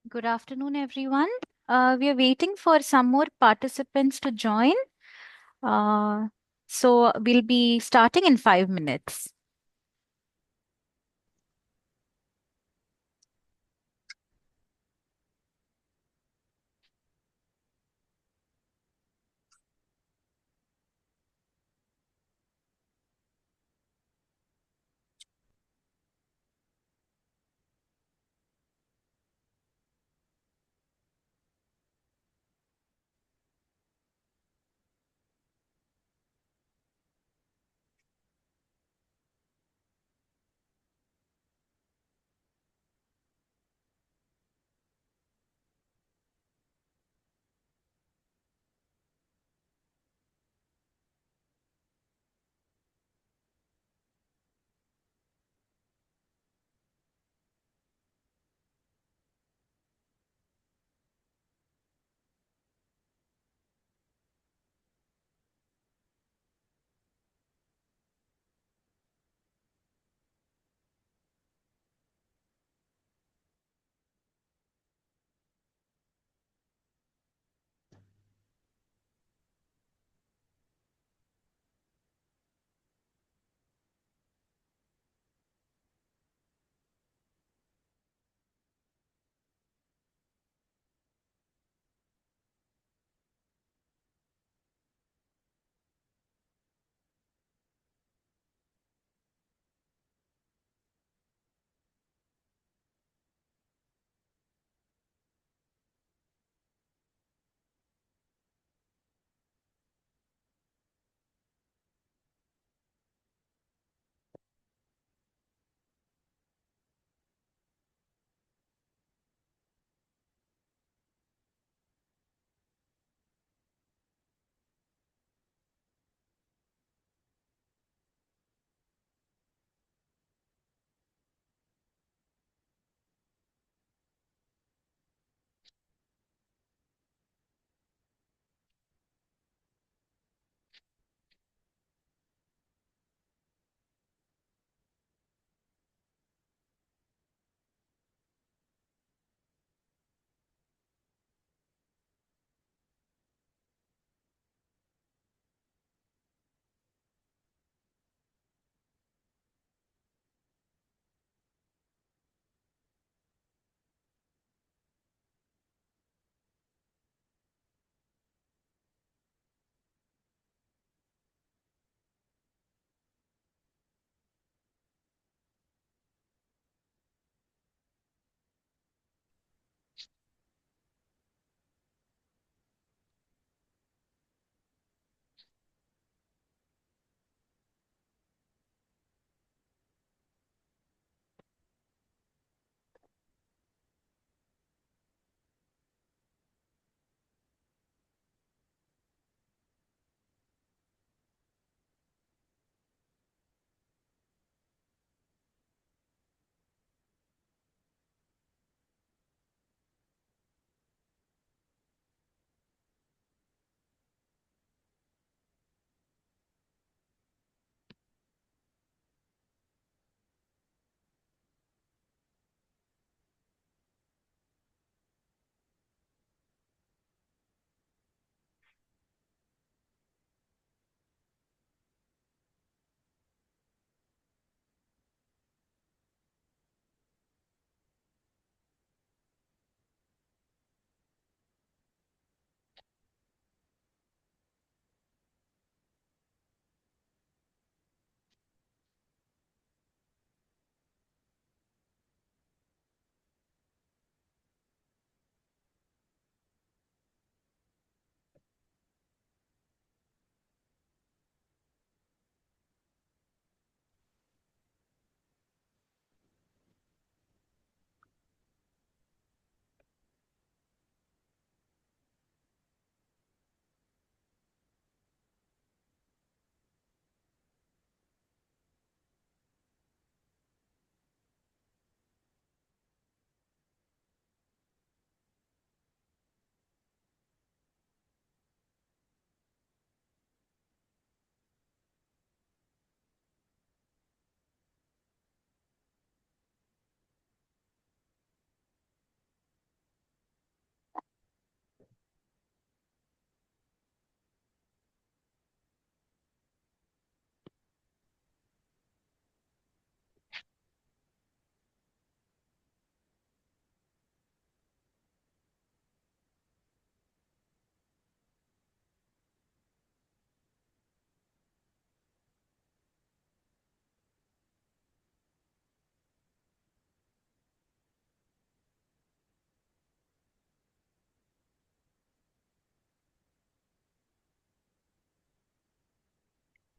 Good afternoon, everyone. We are waiting for some more participants to join. Uh, so we'll be starting in 5 minutes.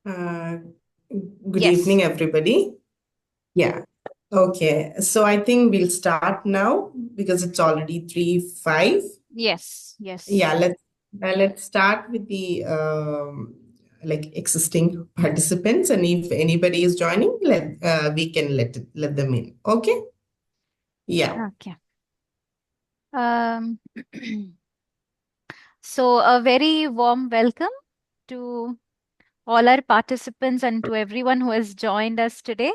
Uh, Good evening, Yes. everybody. Yeah. Okay. So I think we'll start now because it's already 3:05. Yes. Yes. Yeah. Let's start with the like existing participants, and if anybody is joining, we can let them in. Okay. Yeah. Okay. Um, so a very warm welcome to all our participants and to everyone who has joined us today.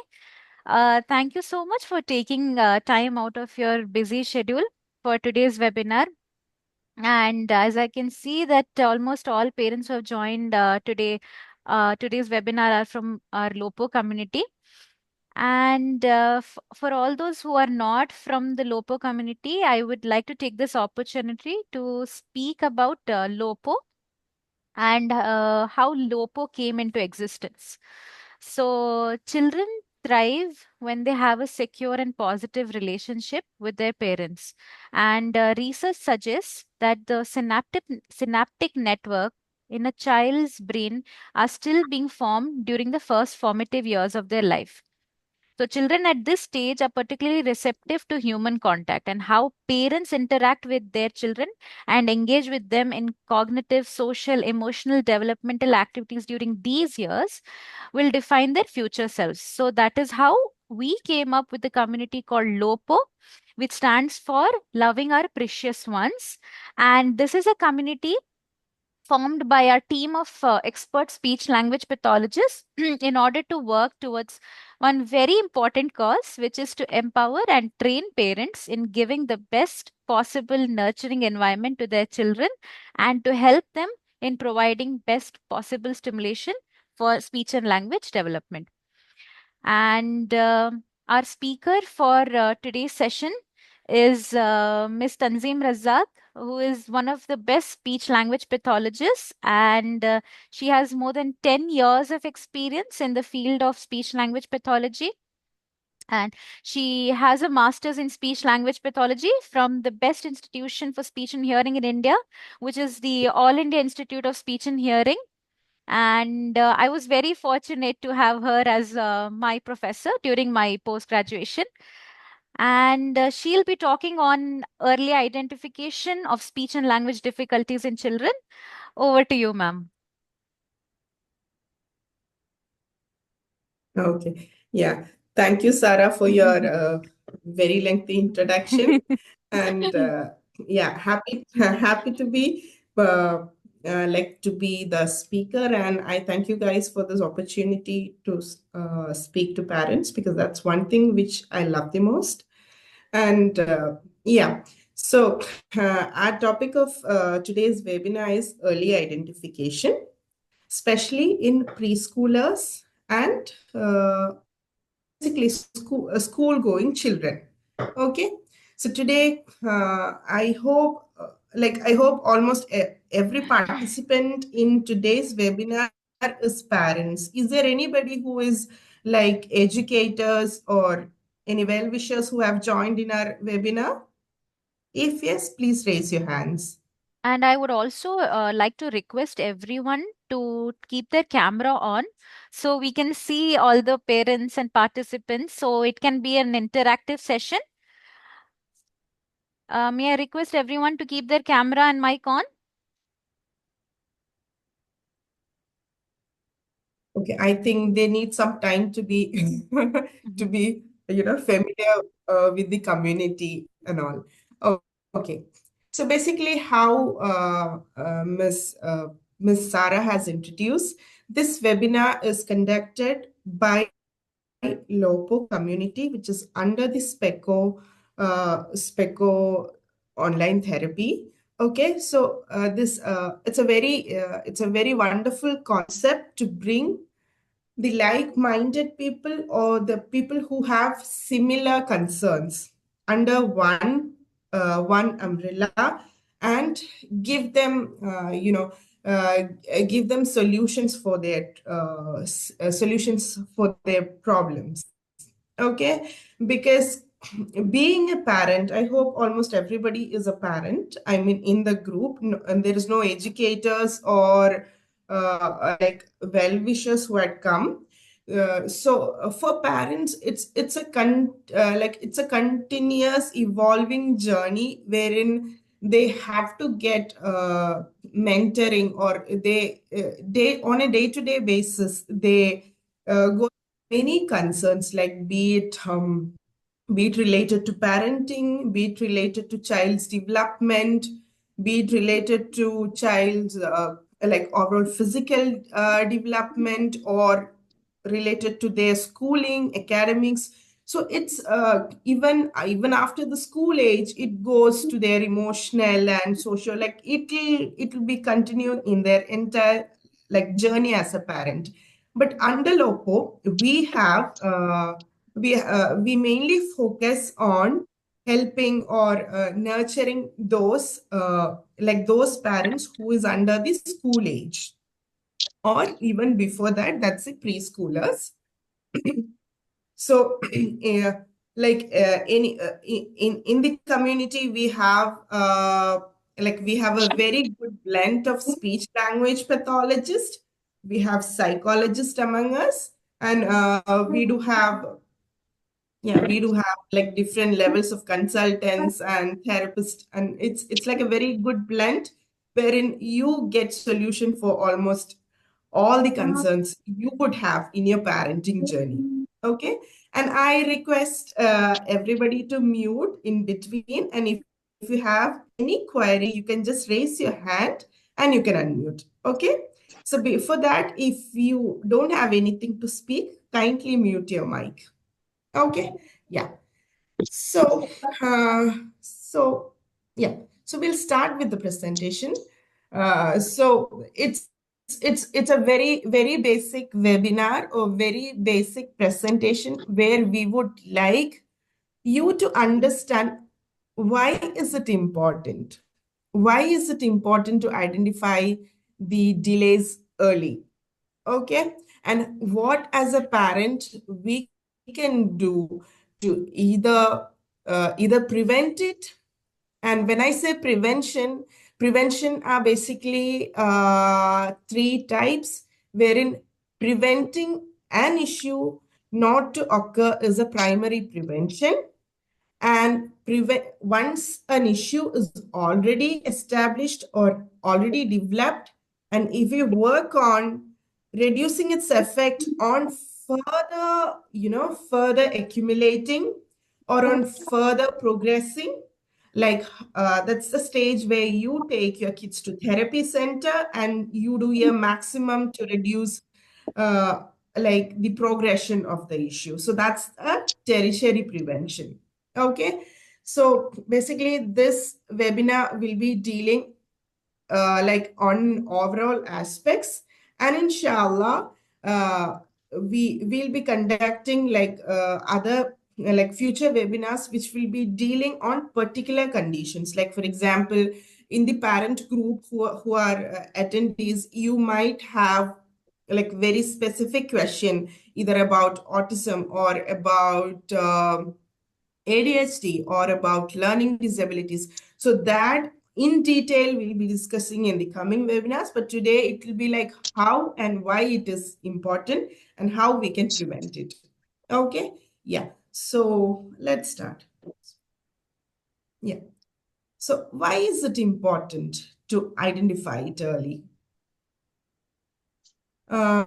Thank you so much for taking time out of your busy schedule for today's webinar. And as I can see that almost all parents who have joined today's webinar are from our LOPO community. And for all those who are not from the LOPO community, I would like to take this opportunity to speak about LOPO and how LOPO came into existence. So, children thrive when they have a secure and positive relationship with their parents. And research suggests that the synaptic network in a child's brain are still being formed during the first formative years of their life. So, children at this stage are particularly receptive to human contact, and how parents interact with their children and engage with them in cognitive, social, emotional, developmental activities during these years will define their future selves. So, that is how we came up with the community called LOPO, which stands for Loving Our Precious Ones. And this is a community formed by our team of expert speech language pathologists in order to work towards one very important cause, which is to empower and train parents in giving the best possible nurturing environment to their children and to help them in providing best possible stimulation for speech and language development. And our speaker for today's session is Ms. Tanzeem Razak, who is one of the best speech language pathologists. And she has more than 10 years of experience in the field of speech language pathology. And she has a master's in speech language pathology from the best institution for speech and hearing in India, which is the All India Institute of Speech and Hearing. And I was very fortunate to have her as my professor during my post graduation. And she'll be talking on early identification of speech and language difficulties in children. Over to you, ma'am. Okay. Yeah. Thank you, Sarah, for your very lengthy introduction. And yeah, happy to be to be the speaker. And I thank you guys for this opportunity to speak to parents because that's one thing which I love the most. And yeah, so our topic of today's webinar is early identification, especially in preschoolers and basically school going children. Okay, so today I hope almost every participant in today's webinar is parents. Is there anybody who is like educators or any well wishers who have joined in our webinar? If yes, please raise your hands. And I would also like to request everyone to keep their camera on so we can see all the parents and participants. So it can be an interactive session. May I request everyone to keep their camera and mic on? Okay, I think they need some time to be to Mhm. be familiar with the community and all. Okay, so basically, how Miss Sarah has introduced, this webinar is conducted by LOPO community, which is under the SPECO online therapy. Okay, so this it's a very wonderful concept to bring the like-minded people or the people who have similar concerns under one umbrella and give them uh, give them solutions for their solutions for their problems. Okay, because being a parent, I hope almost everybody is a parent. I mean, in the group, and there is no educators or like well-wishers who had come. So for parents, it's a continuous evolving journey wherein they have to get mentoring, or they on a day-to-day basis they go many concerns, like be it related to parenting, be it related to child's development, be it related to child's like overall physical development, or related to their schooling, academics. So it's even after the school age, it goes to their emotional and social. Like it'll be continued in their entire like journey as a parent. But under LOPO, we mainly focus on helping or nurturing those parents who is under the school age, or even before that, that's the preschoolers. So in the community, we have a very good blend of speech language pathologists, we have psychologists among us, and we do have like different levels of consultants and therapists, and it's like a very good blend wherein you get solution for almost all the concerns you would have in your parenting journey. Okay, and I request everybody to mute in between, and if you have any query, you can just raise your hand and you can unmute. Okay, so before that, if you don't have anything to speak, kindly mute your mic. Okay, yeah. So, so yeah. So we'll start with the presentation. So it's a very basic webinar or very basic presentation where we would like you to understand why is it important? Why is it important to identify the delays early? Okay, and what as a parent we can do to either prevent it. And when I say prevention are basically three types, wherein preventing an issue not to occur is a primary prevention. And prevent once an issue is already established or already developed, and if you work on reducing its effect on further accumulating or on further progressing, like that's the stage where you take your kids to therapy center and you do your maximum to reduce uh, like the progression of the issue. So that's a tertiary prevention. Okay, so basically this webinar will be dealing like on overall aspects, and inshallah we will be conducting like other like future webinars which will be dealing on particular conditions. Like for example, in the parent group who are attendees, you might have like very specific question either about autism or about ADHD or about learning disabilities. So that in detail we'll be discussing in the coming webinars. But today it will be like how and why it is important and how we can prevent it. Okay. Yeah. So let's start. Yeah. So why is it important to identify it early? Uh,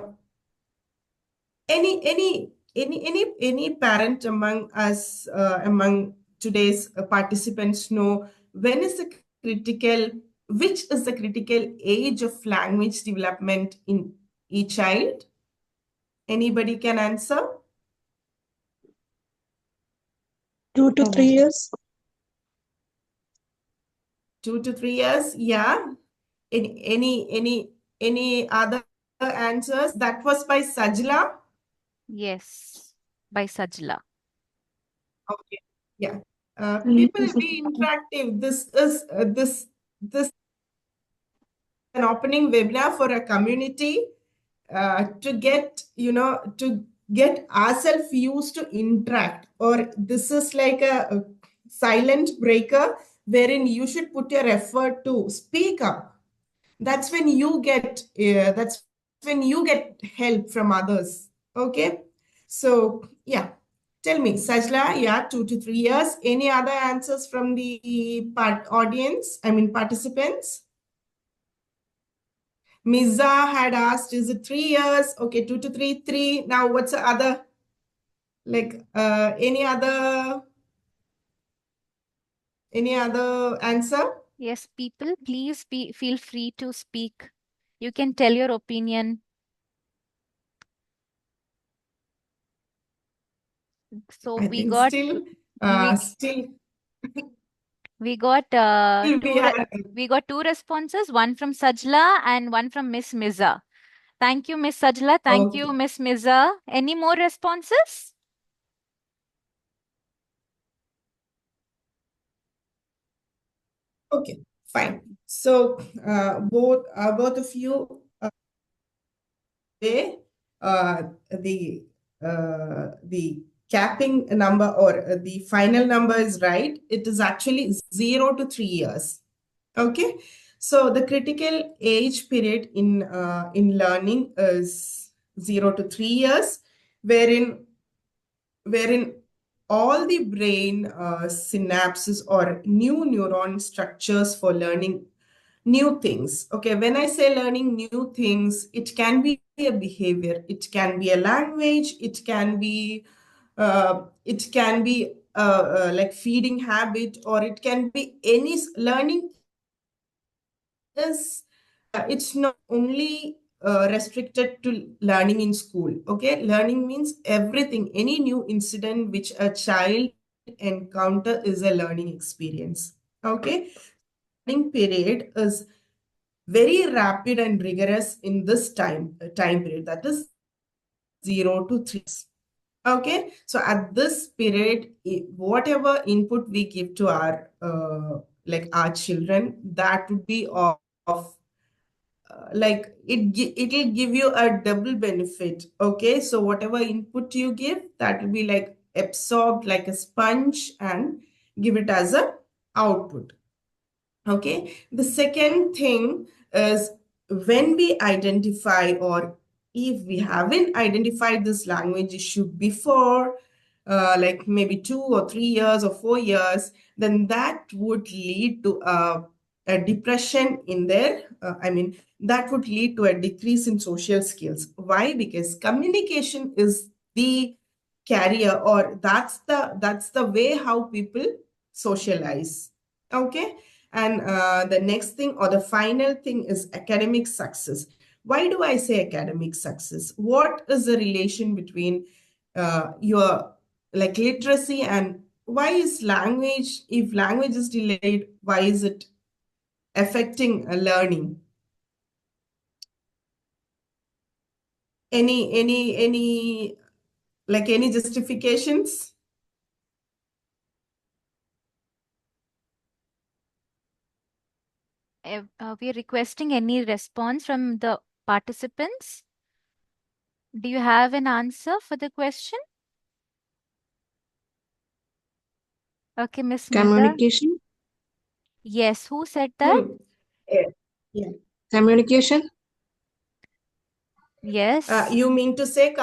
any parent among us, among today's participants know when is the critical, which is the critical age of language development in each child? Anybody can answer? 2 to 3 years. 2 to 3 years. Yeah. Any other answers? That was by Sajla. Yes, by Sajla. Okay. Yeah. People be interactive. This an opening webinar for a community to get ourselves used to interact, or this is like a silent breaker wherein you should put your effort to speak up. that's when you get help from others. Okay. So yeah, tell me, Sajla, yeah, 2 to 3 years. Any other answers from the audience? I mean, participants? Miza had asked, is it 3 years? Okay, 2 to 3. Now, what's the other? Like, any other answer? Yes, people, please feel free to speak. You can tell your opinion. So I think we still we got we are. we got two responses, one from Sajla and one from Miss Miza. Thank you, Miss Sajla. Thank you, Okay. Miss Miza. Any more responses? Okay, fine. So both of you say uh, the the capping number or the final number is right. It is actually 0 to 3 years. Okay, so the critical age period in learning is 0 to 3 years, wherein wherein all the brain synapses or new neuron structures for learning new things. Okay, when I say learning new things, it can be a behavior, it can be a language, it can be like feeding habit, or it can be any learning is it's not only restricted to learning in school. Okay, learning means everything. Any new incident which a child encounter is a learning experience. Okay, learning period is very rapid and rigorous in this time period, that is 0 to 3 years. Okay, so at this period, whatever input we give to our like our children, that would be of like it'll give you a double benefit. Okay, so whatever input you give, that will be like absorbed like a sponge and give it as a output. Okay, the second thing is, when we identify, or if we haven't identified this language issue before, like maybe 2 or 3 years or 4 years, then that would lead to a depression in their, I mean, that would lead to a decrease in social skills. Why? Because communication is the carrier, or that's the way how people socialize. Okay, and the next thing or the final thing is academic success. Why do I say academic success? What is the relation between your like literacy, and why is language, if language is delayed, why is it affecting learning? Any like any justifications? We are requesting any response from the participants. Do you have an answer for the question? Okay, Miss Miza. Communication, Yes, who said that? Hmm. Yeah. Yeah. communication, Yes. You mean to say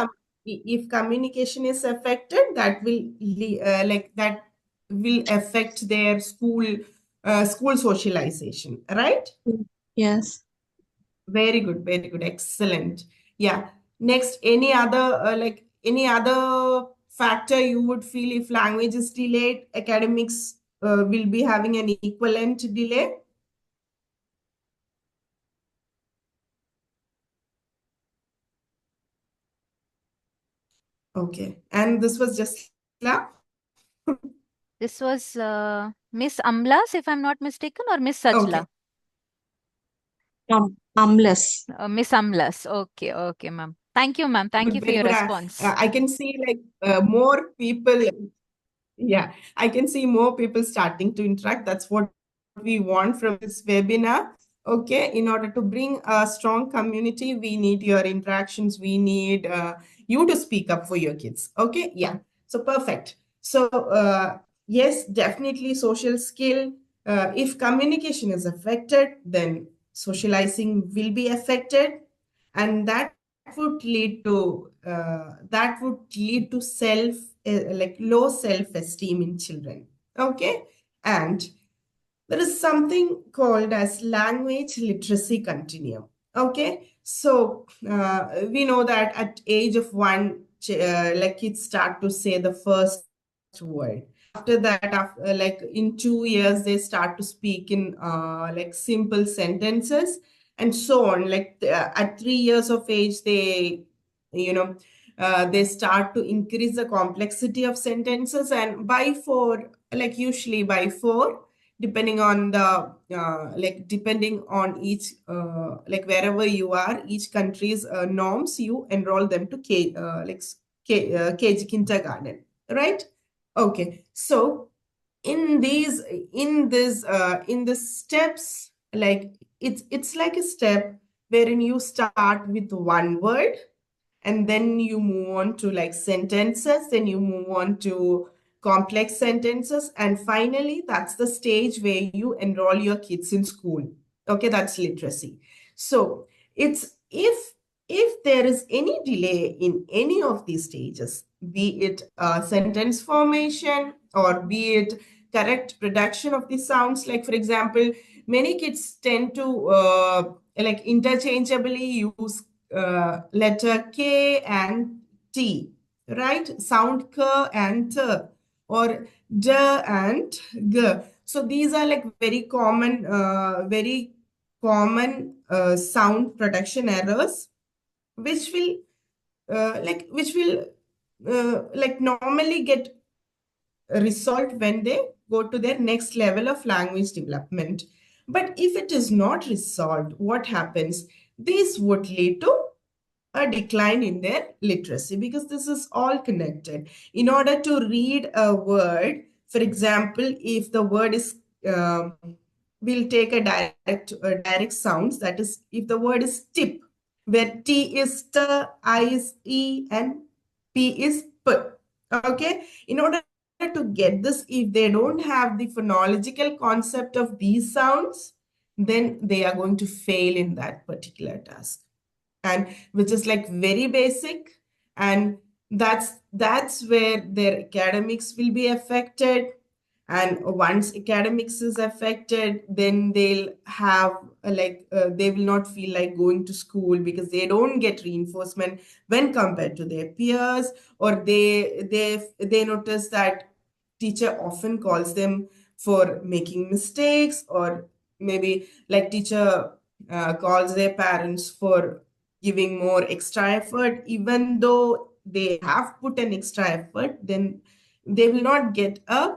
if communication is affected, that will like that will affect their school socialization, right? yes. Very good, excellent. Yeah. Next, any other factor you would feel if language is delayed, academics will be having an equivalent delay. Okay, and this was just This was Miss Amlas, if I'm not mistaken, or Miss okay. Sajla? Harmless. Miss Amlas. Okay, okay, ma'am. Thank you, ma'am. Thank you Good, for very your good. response. I can see like more people. Yeah, I can see more people starting to interact. That's what we want from this webinar. Okay, in order to bring a strong community, we need your interactions. We need you to speak up for your kids. Okay, yeah. So perfect. So yes, definitely social skill. If communication is affected, then socializing will be affected, and that would lead to low self-esteem in children. Okay, and there is something called as language literacy continuum. Okay, so we know that at age of 1, kids start to say the first word. After that, in 2 years, they start to speak in simple sentences, and so on. At 3 years of age, you know they start to increase the complexity of sentences, and by 4, usually by 4, depending on the depending on each wherever you are, each country's norms, you enroll them to KG kindergarten, right? Okay, so in this steps, it's like a step wherein you start with one word, and then you move on to sentences, then you move on to complex sentences, and finally that's the stage where you enroll your kids in school. Okay, that's literacy. So it's if there is any delay in any of these stages, be it sentence formation or be it correct production of the sounds, like for example, many kids tend to interchangeably use letter K and T, right? Sound K and T, or D and G. So these are very common sound production errors, which will normally get resolved when they go to their next level of language development. But if it is not resolved, what happens? This would lead to a decline in their literacy, because this is all connected. In order to read a word, for example, if the word is, we'll take a direct sounds, that is, if the word is tip, where T is T, I is E, and P is P. Okay, in order to get this, if they don't have the phonological concept of these sounds, then they are going to fail in that particular task, and which is very basic, and that's where their academics will be affected. And once academics is affected, then they'll have they will not feel like going to school, because they don't get reinforcement when compared to their peers, or they notice that teacher often calls them for making mistakes, or maybe teacher calls their parents for giving more extra effort, even though they have put an extra effort, then they will not get a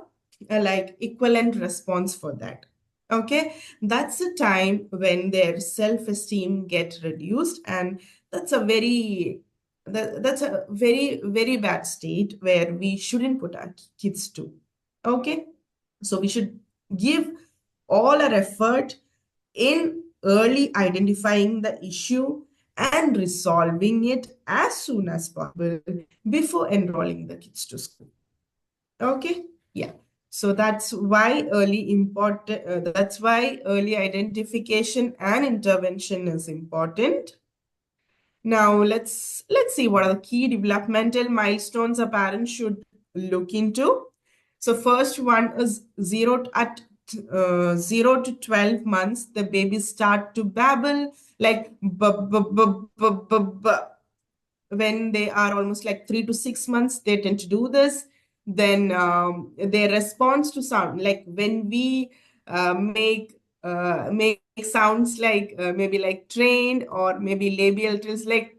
equivalent response for that. Okay, that's the time when their self-esteem get reduced, and that's a very bad state where we shouldn't put our kids to. Okay, so we should give all our effort in early identifying the issue and resolving it as soon as possible before enrolling the kids to school. Okay, yeah. So that's why early identification and intervention is important. Now let's see what are the key developmental milestones a parent should look into. So first one is 0 to 12 months, the babies start to babble like b b b b b b. When they are almost 3 to 6 months, they tend to do this. Then their response to sound, like when we make sounds maybe like trained or maybe labial trills, they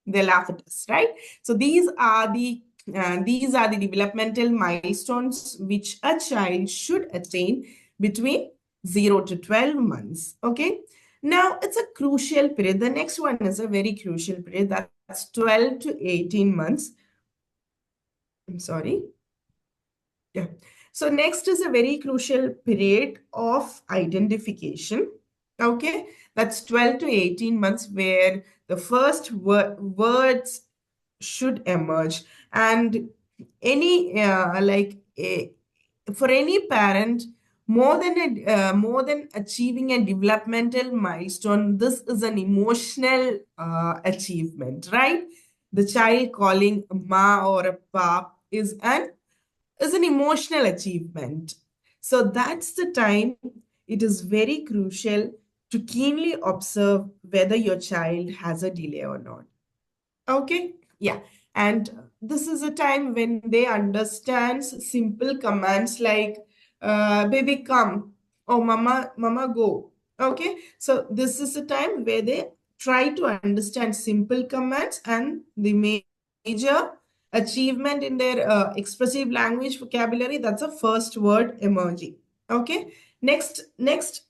laugh at us, right? So these are the developmental milestones which a child should attain between 0 to 12 months. Okay. Now it's a crucial period. The next one is a very crucial period. That's 12 to 18 months. I'm sorry. Yeah. So next is a very crucial period of identification. Okay. That's 12 to 18 months, where the first words should emerge. And any for any parent, more than achieving a developmental milestone, this is an emotional achievement, right? The child calling a ma or a pap is an emotional achievement. So that's the time it is very crucial to keenly observe whether your child has a delay or not. Okay, yeah. And this is a time when they understand simple commands like baby come or mama go. Okay, so this is a time where they try to understand simple commands, and the major achievement in their expressive language vocabulary, that's a first word emoji. Okay, next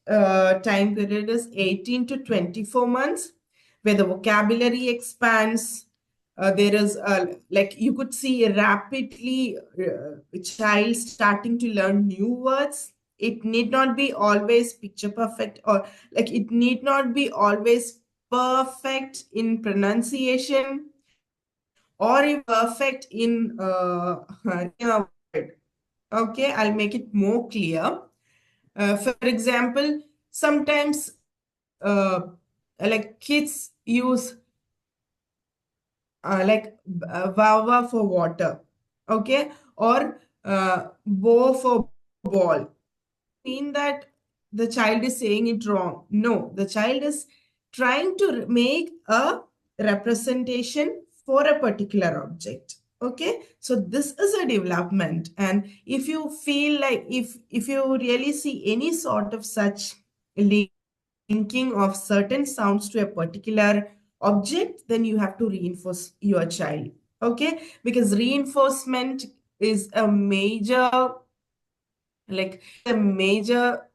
time period is 18 to 24 months, where the vocabulary expands. There is like you could see a rapidly child starting to learn new words. It need not be always picture perfect, or like it need not be always perfect in pronunciation or even perfect in writing a word. Okay, I'll make it more clear. For example, sometimes like kids use Wawa for water, okay, or Bo for ball. Mean that the child is saying it wrong. No, the child is trying to make a representation for a particular object. Okay, so this is a development, and if you feel like if you really see any sort of such linking of certain sounds to a particular object, then you have to reinforce your child. Okay, because reinforcement is a major, like a major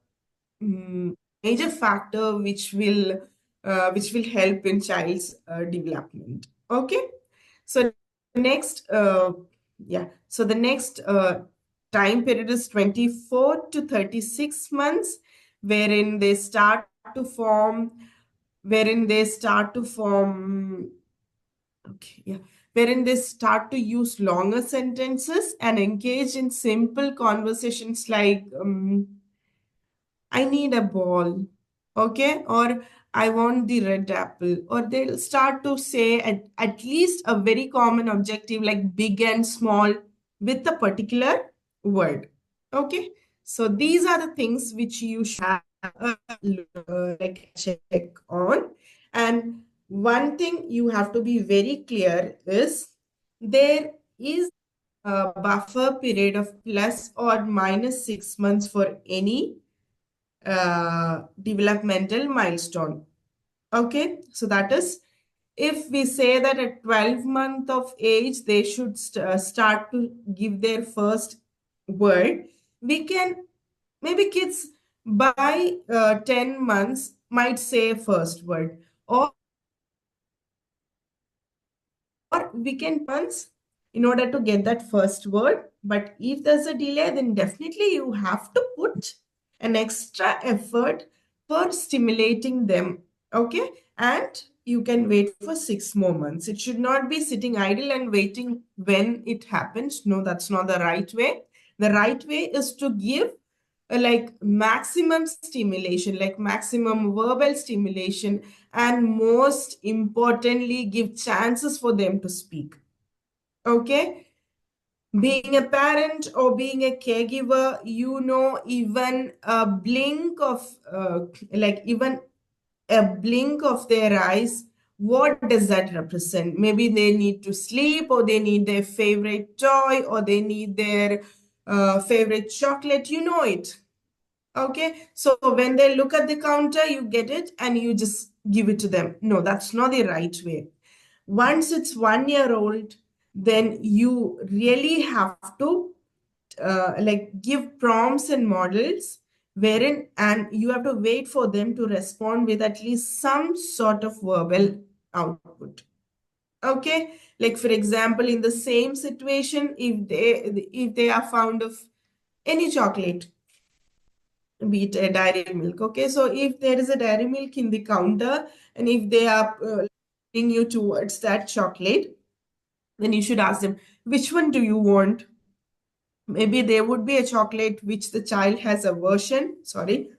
factor which will help in child's development. Okay, so next time period is 24 to 36 months, wherein they start to form okay, yeah, wherein they start to use longer sentences and engage in simple conversations like I need a ball, okay? Or I want the red apple. Or they'll start to say at least a very common objective like big and small with a particular word, okay? So these are the things which you should have like a check on. And one thing you have to be very clear is there is a buffer period of plus or minus 6 months for any developmental milestone. Okay, so that is if we say that at 12 month of age they should start to give their first word, we can maybe kids by 10 months might say first word, or we can months in order to get that first word. But if there's a delay, then definitely you have to put an extra effort for stimulating them. Okay, and you can wait for 6 more months. It should not be sitting idle and waiting when it happens. No, that's not the right way. The right way is to give like maximum stimulation, like maximum verbal stimulation, and most importantly, give chances for them to speak. Okay, being a parent or being a caregiver, even a blink of even a blink of their eyes, what does that represent? Maybe they need to sleep, or they need their favorite toy, or they need their favorite chocolate. You know it. Okay, so when they look at the counter, you get it and you just give it to them. No, that's not the right way. Once it's 1 year old, then you really have to like give prompts and models wherein, and you have to wait for them to respond with at least some sort of verbal output. Okay, like for example, in the same situation, if they are fond of any chocolate, be it a dairy milk. Okay, so if there is a dairy milk in the counter, and if they are leading you towards that chocolate, then you should ask them, which one do you want? Maybe there would be a chocolate which the child has aversion. Sorry.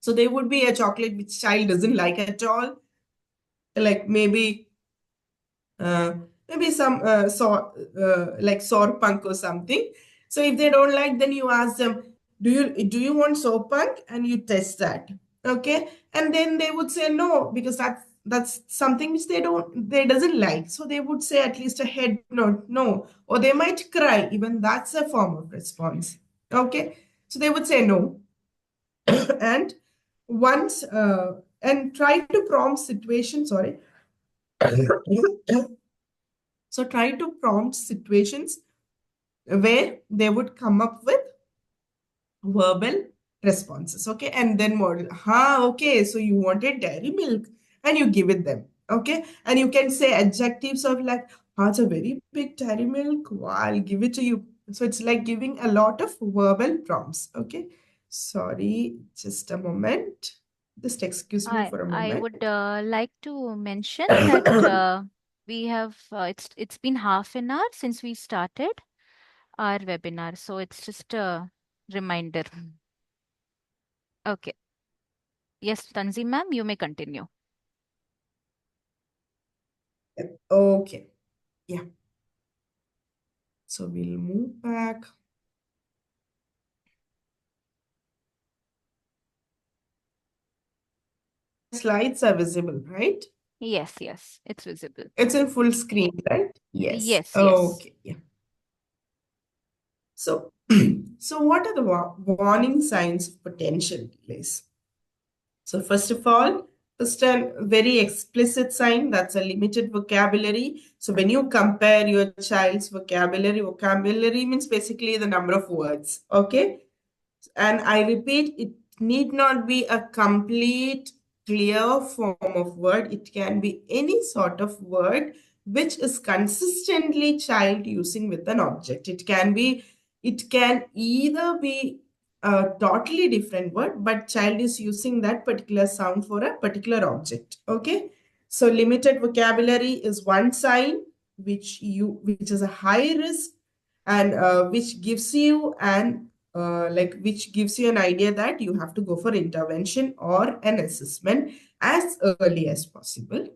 So there would be a chocolate which child doesn't like at all. Like uh, maybe some like sour punk or something. So if they don't like, then you ask them, do you want sour punk? And you test that. Okay. And then they would say no, because that's something which they doesn't like. So they would say at least a head nod, no, or they might cry. Even that's a form of response. Okay. So they would say no. And once and try to prompt situation, sorry. So try to prompt situations where they would come up with verbal responses. Okay. And then model, okay. So you wanted dairy milk and you give it them. Okay. And you can say adjectives of like, it's a very big dairy milk. Wow, I'll give it to you. So it's like giving a lot of verbal prompts. Okay. Sorry, just a moment. Just excuse me for a I moment. would like to mention that we have it's been half an hour since we started our webinar, so it's just a reminder. Okay. Yes, Tanzim ma'am, you may continue. Okay. Yeah. So we'll move back. Slides are visible, right? Yes, yes, it's visible. It's in full screen, right? Yes. Yes, yes. Okay. Yeah. So, so what are the warning signs of potential delays? So first of all, first a very explicit sign, that's a limited vocabulary. So when you compare your child's vocabulary means basically the number of words. Okay. And I repeat, it need not be a complete, clear form of word. It can be any sort of word which is consistently child using with an object. It can either be a totally different word, but child is using that particular sound for a particular object. Okay. So limited vocabulary is one sign which is a high risk and which gives you an idea that you have to go for intervention or an assessment as early as possible.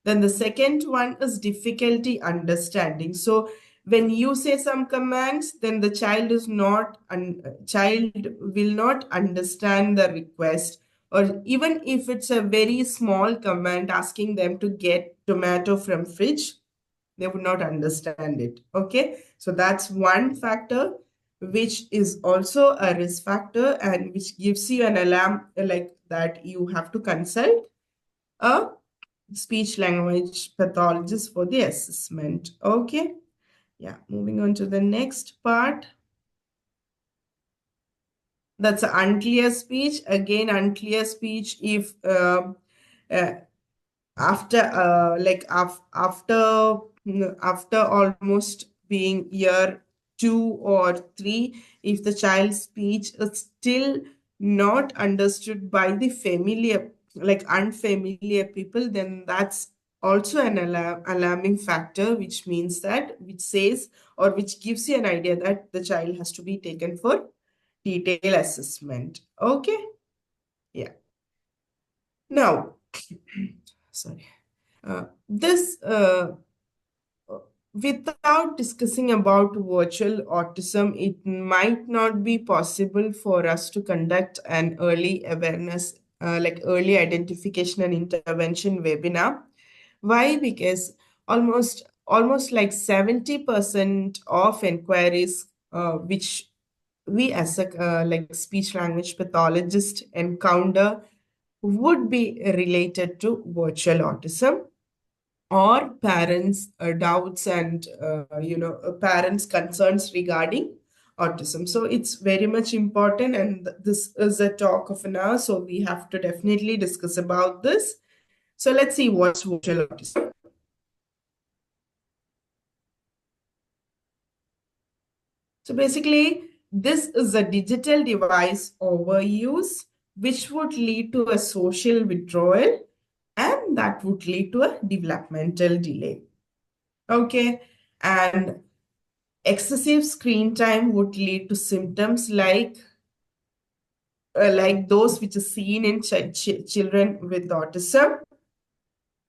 Then the second one is difficulty understanding. So when you say some commands, then the child will not understand the request, or even if it's a very small command asking them to get tomato from fridge, they would not understand it. Okay. So that's one factor which is also a risk factor and which gives you an alarm like that you have to consult a speech language pathologist for the assessment. Okay. Yeah. Moving on to the next part. That's unclear speech. Again, unclear speech if uh, after after almost being year 2 or 3, if the child's speech is still not understood by the familiar, like unfamiliar people, then that's also an alarming factor, which says or which gives you an idea that the child has to be taken for detailed assessment. Okay. Yeah. Now, sorry. This Without discussing about virtual autism, it might not be possible for us to conduct an early awareness, like early identification and intervention webinar. Why? Because almost like 70% of inquiries which we as a like speech language pathologist encounter would be related to virtual autism or parents' doubts and parents' concerns regarding autism. So it's very much important, and this is a talk of an hour, so we have to definitely discuss about this. So let's see what's virtual autism. So basically, this is a digital device overuse, which would lead to a social withdrawal, and that would lead to a developmental delay. Okay. And excessive screen time would lead to symptoms like those which are seen in children with autism,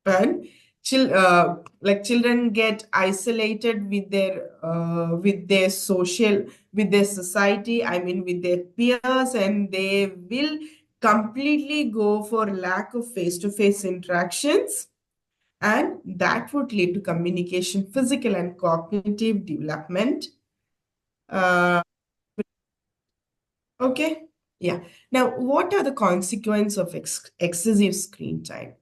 and like children get isolated with their social, with their society, I mean with their peers, and they will completely go for lack of face-to-face interactions, and that would lead to communication, physical and cognitive development. uh, okay, yeah. Now, what are the consequences of excessive screen time?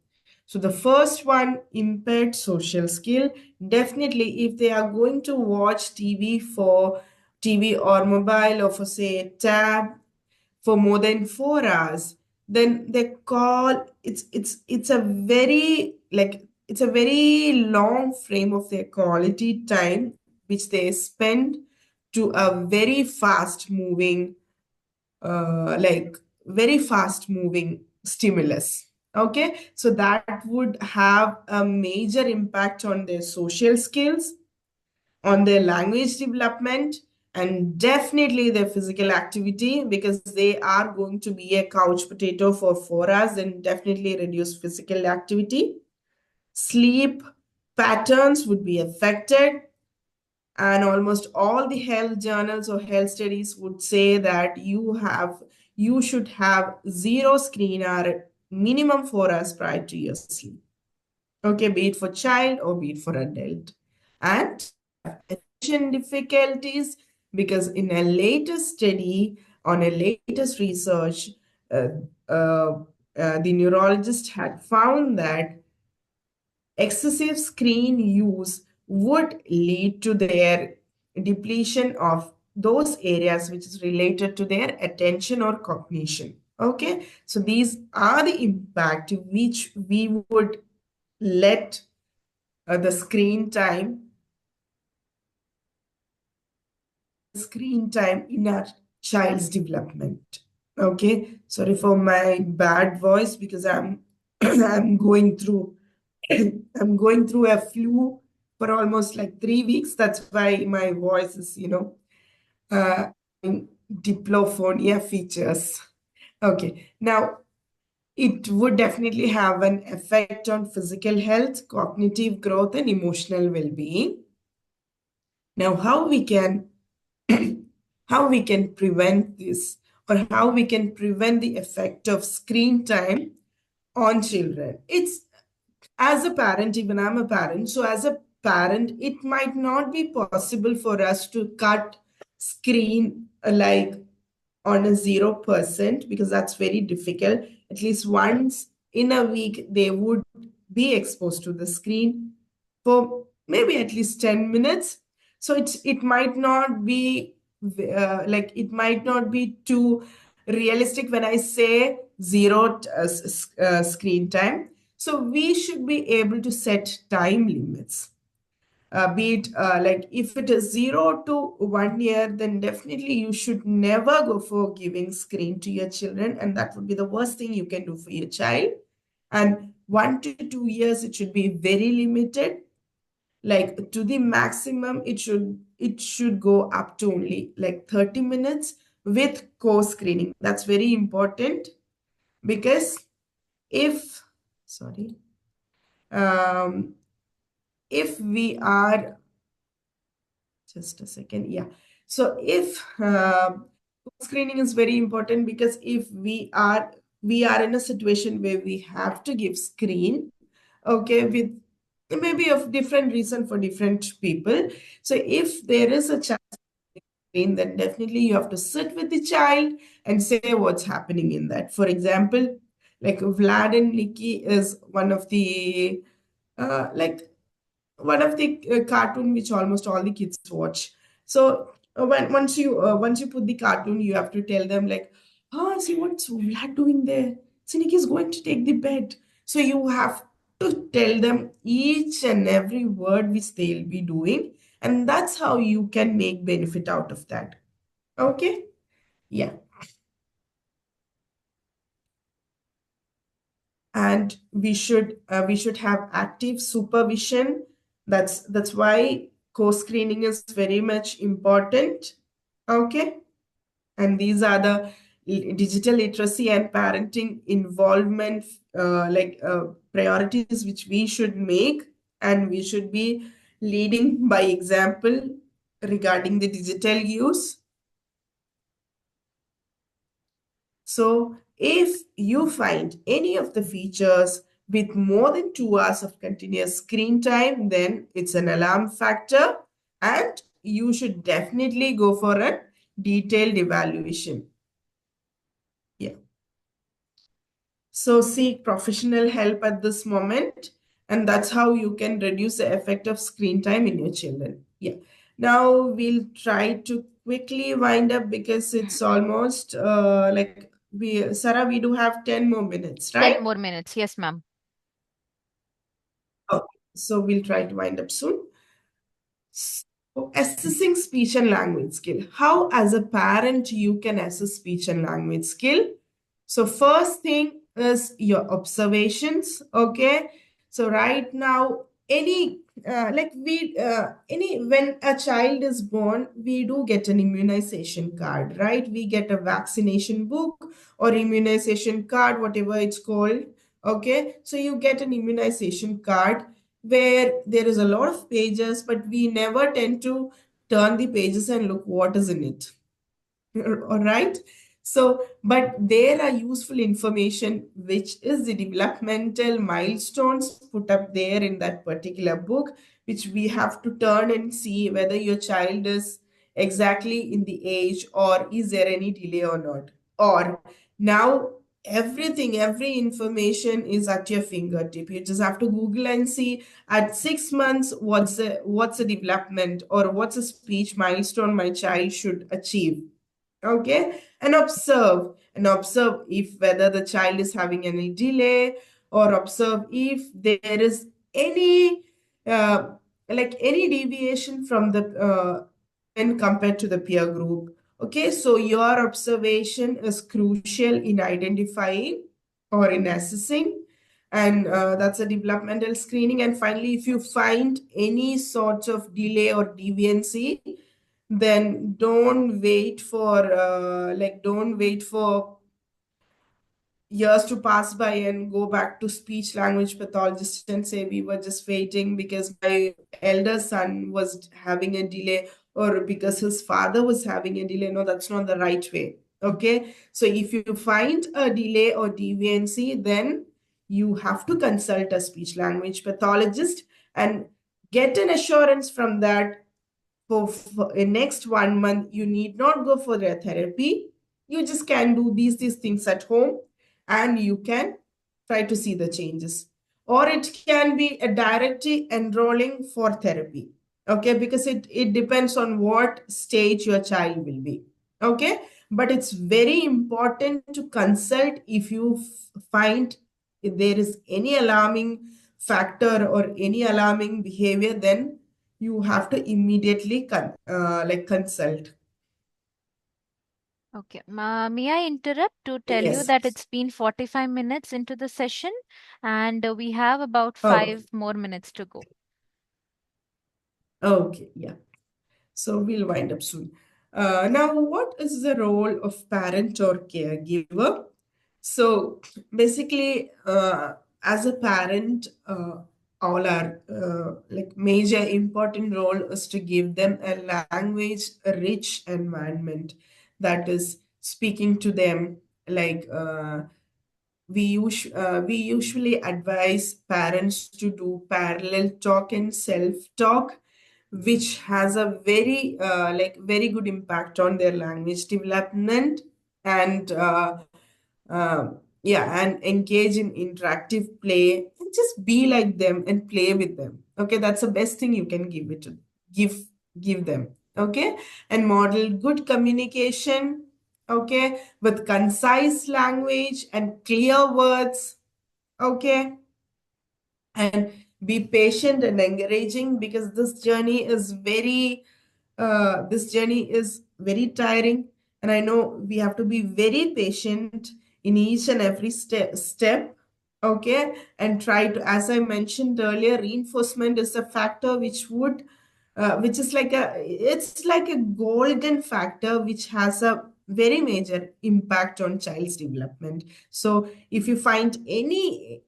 So the first one, impaired social skill. Definitely, if they are going to watch TV or mobile, or for say tab for more than 4 hours, then they call it's a very like it's a very long frame of their quality time which they spend to a like very fast moving stimulus. Okay, so that would have a major impact on their social skills, on their language development, and definitely their physical activity, because they are going to be a couch potato for 4 hours, and definitely reduce physical activity. Sleep patterns would be affected, and almost all the health journals or health studies would say that you should have zero screen hour, minimum 4 hours prior to your sleep. Okay, be it for child or be it for adult. And attention difficulties, because in a latest study, on a latest research, uh, uh, the neurologist had found that excessive screen use would lead to their depletion of those areas which is related to their attention or cognition. Okay, so these are the impact which we would let the screen time in our child's development. Okay, sorry for my bad voice, because I'm I'm going through I'm going through a flu for almost like 3 weeks. That's why my voice is, uh, in diplophonia features. Okay, now it would definitely have an effect on physical health, cognitive growth, and emotional well-being. Now, how we can prevent this, or how we can prevent the effect of screen time on children? It's, as a parent, even I'm a parent, so as a parent, it might not be possible for us to cut screen like on a 0%, because that's very difficult. At least once in a week, they would be exposed to the screen for maybe at least 10 minutes. So it might not be it might not be too realistic when I say zero screen time. So we should be able to set time limits. Be it like if it is 0 to 1 year, then definitely you should never go for giving screen to your children, and that would be the worst thing you can do for your child. And 1 to 2 years, it should be very limited, like to the maximum. It should go up to only like 30 minutes with co-screening. That's very important, because if sorry um, if we are just a second. Yeah. So if screening is very important, because if we are in a situation where we have to give screen, okay, with maybe of different reason for different people. So if there is a child screen, then definitely you have to sit with the child and say what's happening in that. For example, like Vlad and Nikki is like one of the cartoon which almost all the kids watch. So once you put the cartoon, you have to tell them like, oh, see what's Vlad doing there. Sinik is going to take the bed. So you have to tell them each and every word which they'll be doing, and that's how you can make benefit out of that. Okay, yeah. And we should have active supervision. That's why co-screening is very much important. Okay. And these are the digital literacy and parenting involvement, priorities which we should make, and we should be leading by example regarding the digital use. So if you find any of the features with more than 2 hours of continuous screen time, then it's an alarm factor, and you should definitely go for a detailed evaluation. Yeah. So seek professional help at this moment, and that's how you can reduce the effect of screen time in your children. Yeah. Now we'll try to quickly wind up because it's almost Sarah, we do have 10 more minutes, 10 right? more minutes. Yes, ma'am. Okay. So we'll try to wind up soon. So assessing speech and language skill. How, as a parent, you can assess speech and language skill? So first thing is your observations. Okay. So right now, any when a child is born, we do get an immunization card, right? We get a vaccination book or immunization card, whatever it's called. Okay. So you get an immunization card where there is a lot of pages, but we never tend to turn the pages and look what is in it. All right. So, but there are useful information, which is the developmental milestones put up there in that particular book, which we have to turn and see whether your child is exactly in the age or is there any delay or not. Or now everything, every information is at your fingertip. You just have to Google and see at 6 months what's the development or what's a speech milestone my child should achieve. Okay. And observe if whether the child is having any delay, or observe if there is any any deviation from the when compared to the peer group. Okay, so your observation is crucial in identifying or in assessing, and that's a developmental screening. And finally, if you find any sort of delay or deviancy, then don't wait for years to pass by and go back to speech language pathologist and say we were just waiting because my elder son was having a delay or because his father was having a delay. No, that's not the right way. Okay, so if you find a delay or deviancy, then you have to consult a speech language pathologist and get an assurance from that for next 1 month. You need not go for their therapy. You just can do these things at home, and you can try to see the changes. Or it can be a directly enrolling for therapy. Okay, because it depends on what stage your child will be. Okay, but it's very important to consult if you find if there is any alarming factor or any alarming behavior, then you have to immediately consult. Okay. May I interrupt to tell you Yes. that it's been 45 minutes into the session and we have about Oh, 5 more minutes to go. okay. Yeah. So we'll wind up soon. Now, what is the role of parent or caregiver? So basically, as a parent, all our major important role is to give them a language rich environment, that is speaking to them like we usually advise parents to do parallel talk and self talk, which has a very good impact on their language development. And yeah, and engage in interactive play and just be like them and play with them. Okay, that's the best thing you can give give them. Okay, and model good communication, okay, with concise language and clear words. Okay, and be patient and encouraging, because this journey is very tiring, and I know we have to be very patient in each and every step. Okay, and try to, as I mentioned earlier, reinforcement is a factor which would which is like it's like a golden factor which has a very major impact on child's development. So if you find any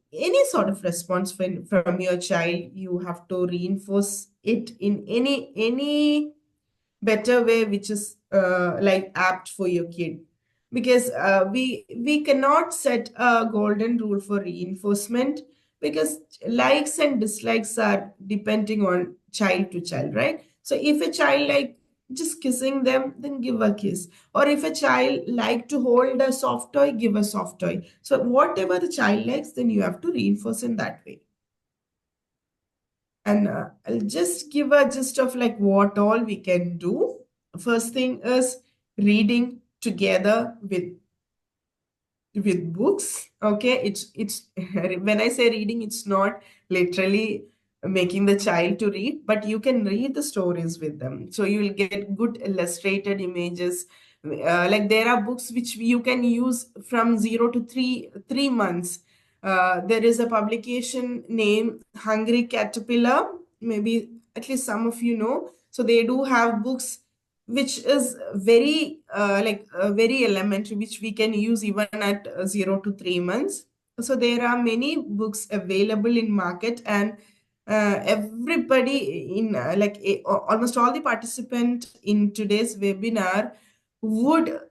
sort of response from your child, you have to reinforce it in any better way which is like apt for your kid, because we cannot set a golden rule for reinforcement, because likes and dislikes are depending on child to child, right? So if a child like just kissing them, then give a kiss, or if a child like to hold a soft toy, give a soft toy. So whatever the child likes, then you have to reinforce in that way. And I'll just give a gist of like what all we can do. First thing is reading together with books. Okay, it's when I say reading, it's not literally making the child to read, but you can read the stories with them, so you will get good illustrated images. Like there are books which you can use from 0 to 3 months. There is a publication named Hungry Caterpillar, maybe at least some of you know. So they do have books which is very very elementary, which we can use even at 0 to 3 months. So there are many books available in market, and everybody in almost all the participant in today's webinar would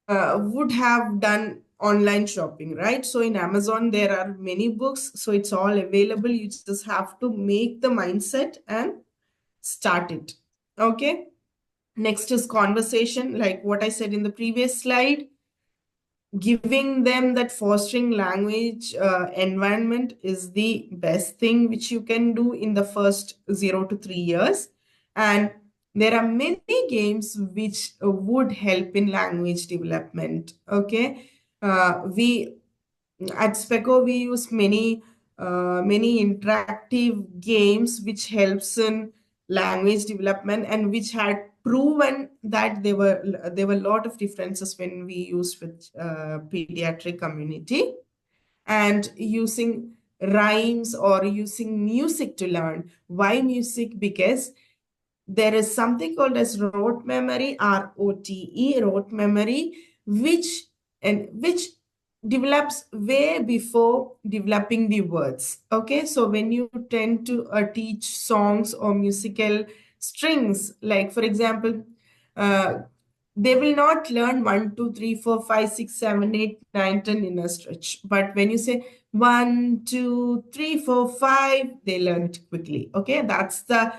would have done online shopping, right? So in Amazon there are many books, so it's all available. You just have to make the mindset and start it. Okay. Next is conversation, like what I said in the previous slide. Giving them that fostering language environment is the best thing which you can do in the first 0 to 3 years. And there are many games which would help in language development. Okay. We at Speco we use many interactive games which helps in language development, and which had proven that there were a lot of differences when we used with pediatric community. And using rhymes or using music to learn. Why music? Because there is something called as rote memory, ROTE, rote memory, which develops way before developing the words. Okay, so when you tend to teach songs or musical strings, like for example, uh, they will not learn 1, 2, 3, 4, 5, 6, 7, 8, 9, 10 in a stretch. But when you say 1, 2, 3, 4, 5, they learn it quickly. Okay, that's the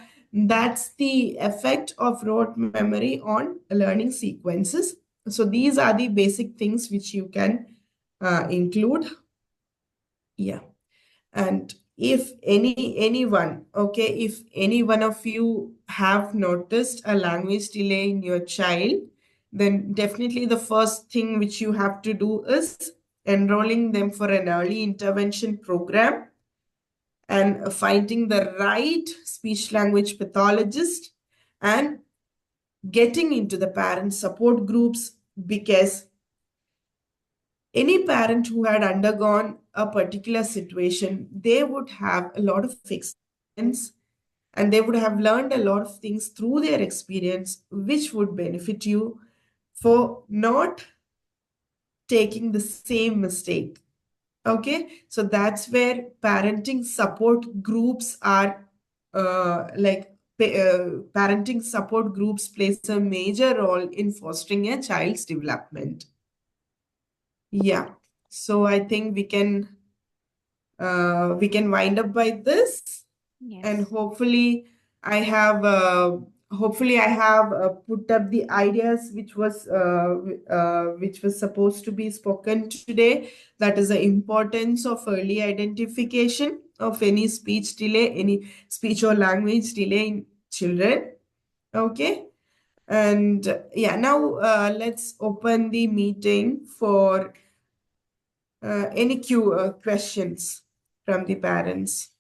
effect of rote memory on learning sequences. So these are the basic things which you can include. Yeah. And if anyone, okay, if any one of you have noticed a language delay in your child, then definitely the first thing which you have to do is enrolling them for an early intervention program, and finding the right speech language pathologist, and getting into the parent support groups, because any parent who had undergone a particular situation, they would have a lot of experience, and they would have learned a lot of things through their experience, which would benefit you for not taking the same mistake. Okay, so that's where parenting support groups are parenting support groups plays a major role in fostering a child's development. Yeah, so I think we can wind up by this, and Yes. hopefully I have put up the ideas which was supposed to be spoken today. That is the importance of early identification of any speech delay, any speech or language delay in children. Okay. And yeah, now let's open the meeting for any questions from the parents.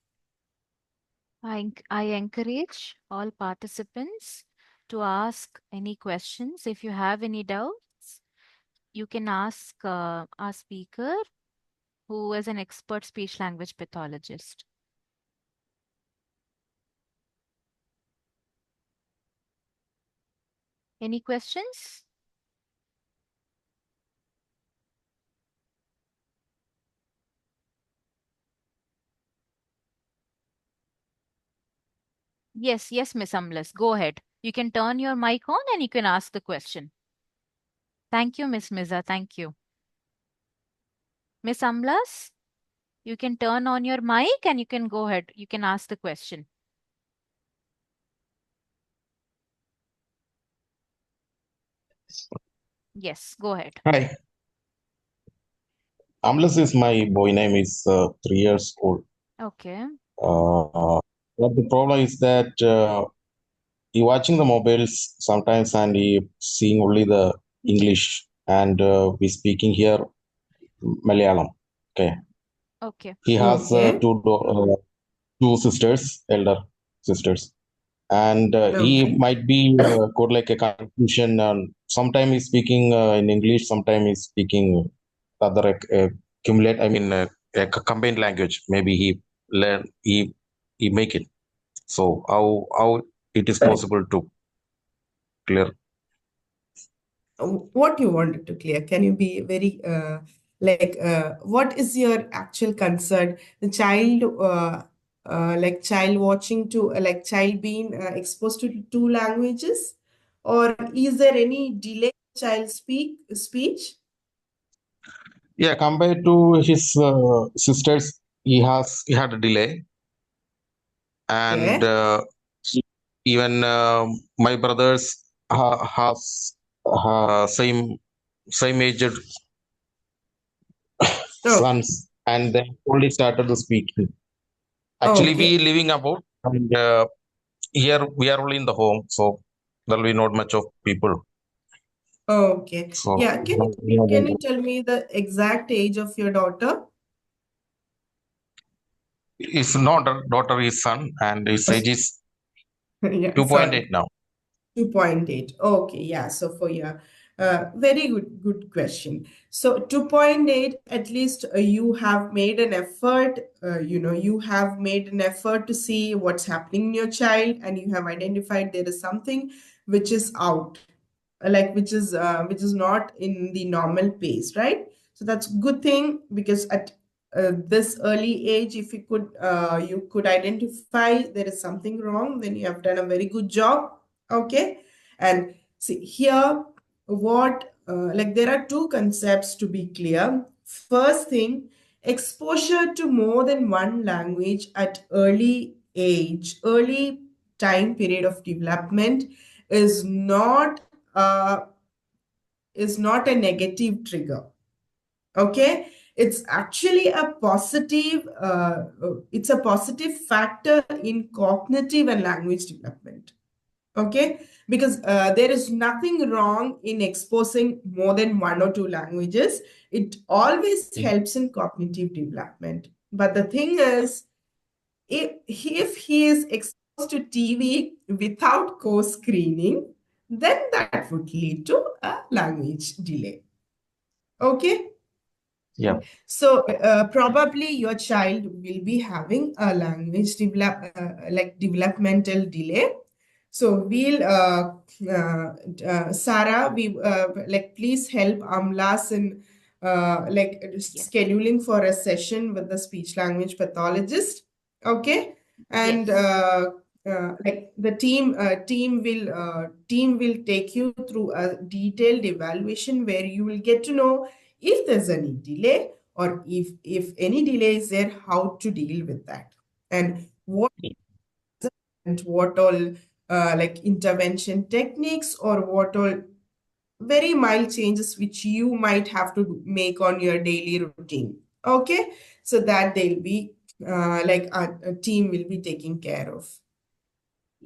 I encourage all participants to ask any questions. If you have any doubts, you can ask our speaker, who is an expert speech language pathologist. Any questions? Yes, yes, Miss Amlas, go ahead. You can turn your mic on and you can ask the question. Thank you, Miss Miza. Thank you. Miss Amlas, you can turn on your mic and you can go ahead. You can ask the question. Yes, go ahead. Hi, Amlas is my boy name is 3 years old. Okay. But the problem is that he watching the mobiles sometimes and he seeing only the English and we speaking here Malayalam. Okay, Okay. he has Okay. two sisters, elder sisters, and he Okay. might be got like a confusion. And sometimes he's speaking in English, sometimes he's speaking other accumulate. I mean, a combined language. Maybe he learn he make it. So how it is possible to clear? What you wanted to clear? Can you be very what is your actual concern? The child, like child watching to like child being exposed to two languages, or is there any delay in child speech? Yeah, compared to his sisters, he had a delay, and Okay. even my brothers has same aged Okay. sons, and they only started to speak. Actually, we Okay. living about, and here we are only in the home, so there will be not much of people. Okay. So Yeah. Can you tell me the exact age of your daughter? it's not a daughter, his son, and his age is Yeah. Sorry. 2.8 now. 2.8. Okay, yeah. So for your very good question. So 2.8, at least you have made an effort, you have made an effort to see what's happening in your child, and you have identified there is something which is out, like which is not in the normal pace, right? So that's good thing, because at this early age, if you could identify there is something wrong, then you have done a very good job. Okay. And see here, what like there are two concepts to be clear. First thing, exposure to more than one language at early time period of development is not uh, is not a negative trigger. Okay, it's actually a positive. It's a positive factor in cognitive and language development. Okay, because there is nothing wrong in exposing more than one or two languages. It always helps in cognitive development. But the thing is, if he is exposed to TV without co-screening, then that would lead to a language delay. Okay. Yeah. So probably your child will be having a language like developmental delay. So we'll Sarah, we like please help Amlas in like Yes. scheduling for a session with the speech language pathologist. Okay, and Yes. like the team will take you through a detailed evaluation where you will get to know if there's any delay, or if any delay is there, how to deal with that, and what all like intervention techniques, or what all very mild changes which you might have to make on your daily routine. Okay, so that they'll be like a team will be taking care of.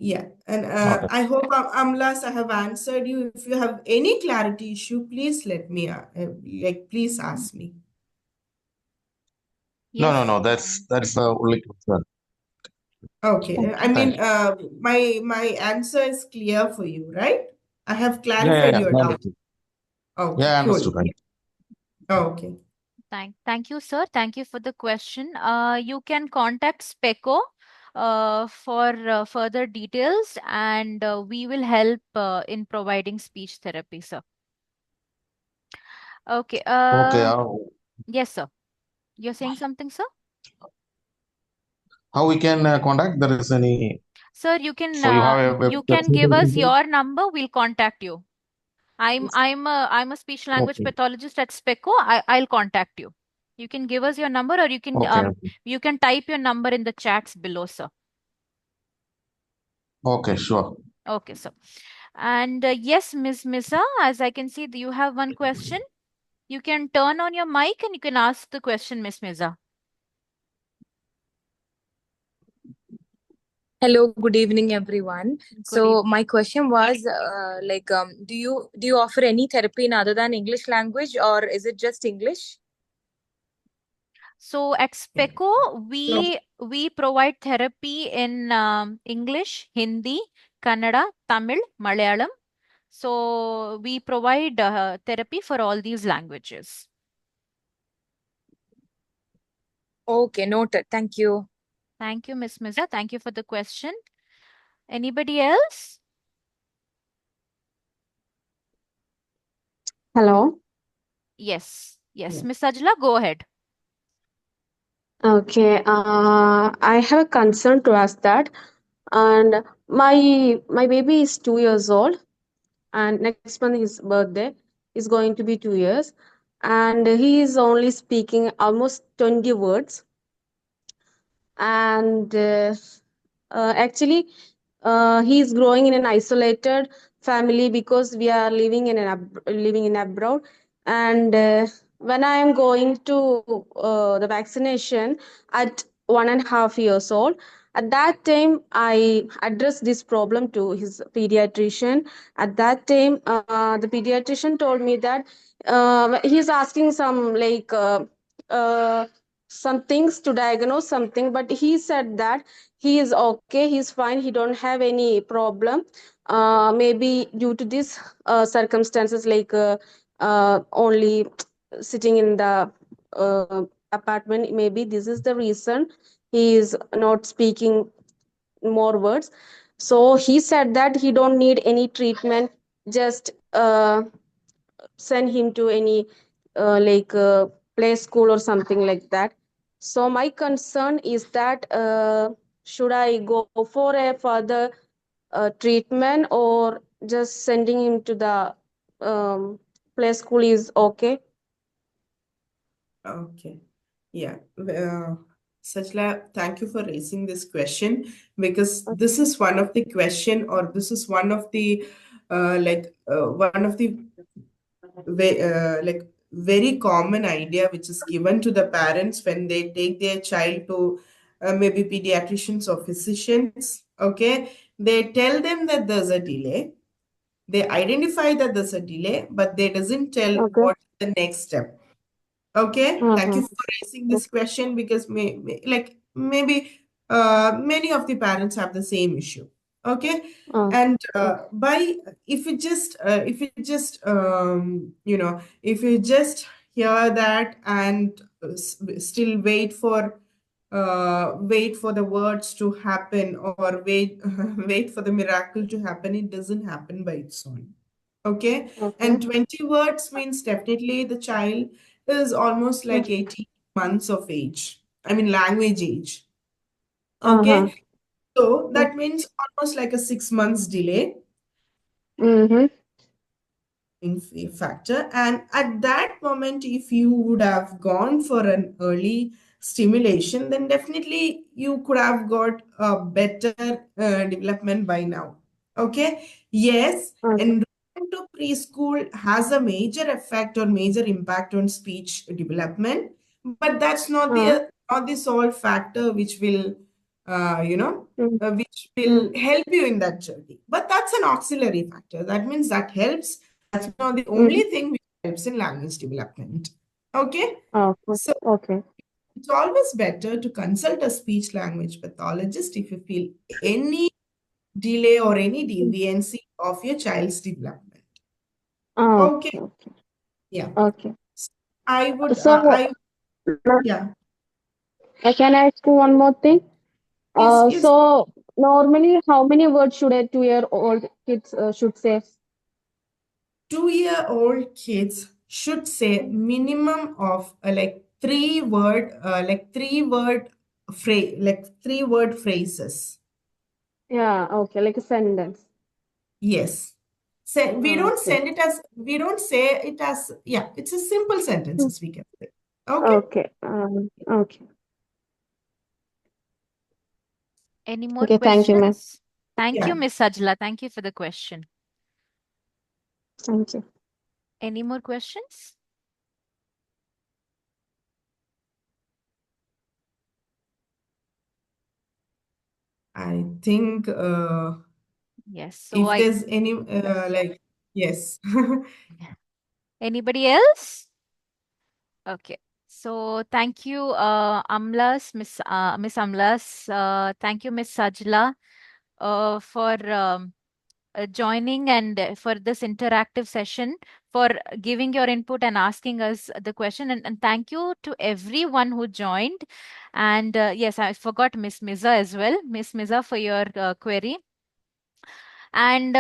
Yeah, and Okay. I hope, Amlas, I have answered you. If you have any clarity issue, please let me, like, please ask me. No. Yes. That's the only concern. Okay, I Okay. Thank mean, you. my answer is clear for you, right? I have clarified Yeah. your I doubt. understood. Okay, Yeah, I cool. understood. Right. Okay. Thank you, sir. Thank you for the question. You can contact SPECO. for further details, and we will help in providing speech therapy, sir. Okay. Okay. Yes, sir. You're saying something, sir? How we can contact? There is any? Sir, So you have a you can give us website? your number. We'll contact you. I'm a speech language Okay. pathologist at SPECO. I'll contact you. You can give us your number, or Okay. you can type your number in the chats below, sir. Okay. Sure. Okay, sir. And yes, Miss Misa, as I can see, you have one question. You can turn on your mic and you can ask the question, Miss Misa. Hello, good evening, everyone. Good So evening. my question was, do you offer any therapy in other than English language, or is it just English? So at Yeah. SPECO, we provide therapy in English, Hindi, Kannada, Tamil, Malayalam. So we provide therapy for all these languages. Okay, noted. Thank you. Thank you, Miss Miza. Thank you for the question. Anybody else? Hello. Yes. Yes. Yeah. Miss Ajla, go ahead. Okay. I have a concern to ask that, and my baby is 2 years old, and next month his birthday is going to be 2 years, and he is only speaking almost 20 words, and actually he is growing in an isolated family because we are living in abroad, and when I am going to the vaccination at 1.5 years old, at that time I addressed this problem to his pediatrician. At that time the pediatrician told me that he's asking some things to diagnose something, but he said that he is okay, he's fine, he don't have any problem. Maybe due to this circumstances, only sitting in the apartment, maybe this is the reason he is not speaking more words. So he said that he don't need any treatment, just send him to any play school or something like that. So my concern is that should I go for a further treatment, or just sending him to the play school is okay? Okay. Yeah. Sajla, thank you for raising this question, because this is one of the question, or this is one of the one of the very common idea which is given to the parents when they take their child to maybe pediatricians or physicians. Okay, they tell them that there's a delay. They identify that there's a delay, but they doesn't tell Okay. what's the next step. Okay, thank you Uh-huh. for raising this question, because maybe many of the parents have the same issue. Okay, Uh, and uh, by if you just hear that and still wait for the words to happen, or wait wait for the miracle to happen, it doesn't happen by its own. Okay, okay. and 20 words means definitely the child is almost Mm. like 18 months of age. I mean, language age. Uh-huh. Okay, so that means almost like a 6 months delay Mm-hmm. in factor. And at that moment, if you would have gone for an early stimulation, then definitely you could have got a better development by now. Okay, yes, Okay. enrollment to preschool has a major effect or major impact on speech development, but that's not the sole factor which will uh, you know Mm, which mm, will help you in that journey. But that's an auxiliary factor. That means that helps. That's not the mm. only thing which helps in language development. Okay, Okay. so Okay. it's always better to consult a speech language pathologist if you feel any delay or any Mm. deviancy of your child's development. Okay. Okay, Okay. yeah. Okay. So I would, So, yeah. can I ask you one more thing? Is So normally, how many words should a 2-year-old kids should say? 2-year-old kids should say minimum of like three word phrases. Yeah, okay, like a sentence. Yes. Okay, We don't say it as, yeah, it's a simple Mm, sentences we can say. Okay. okay, okay, Any more okay. Thank you, ma'am. questions? Thank you, Yeah. Miss Sajla. Thank you for the question. Thank you. Any more questions? I think Yes. So if I, there's any like, yes. anybody else? Okay. So thank you, Miss Amlas. Thank you, Miss Sajla, for joining and for this interactive session, for giving your input and asking us the question. And thank you to everyone who joined. And yes, I forgot Miss Miza as well. Miss Miza, for your query. And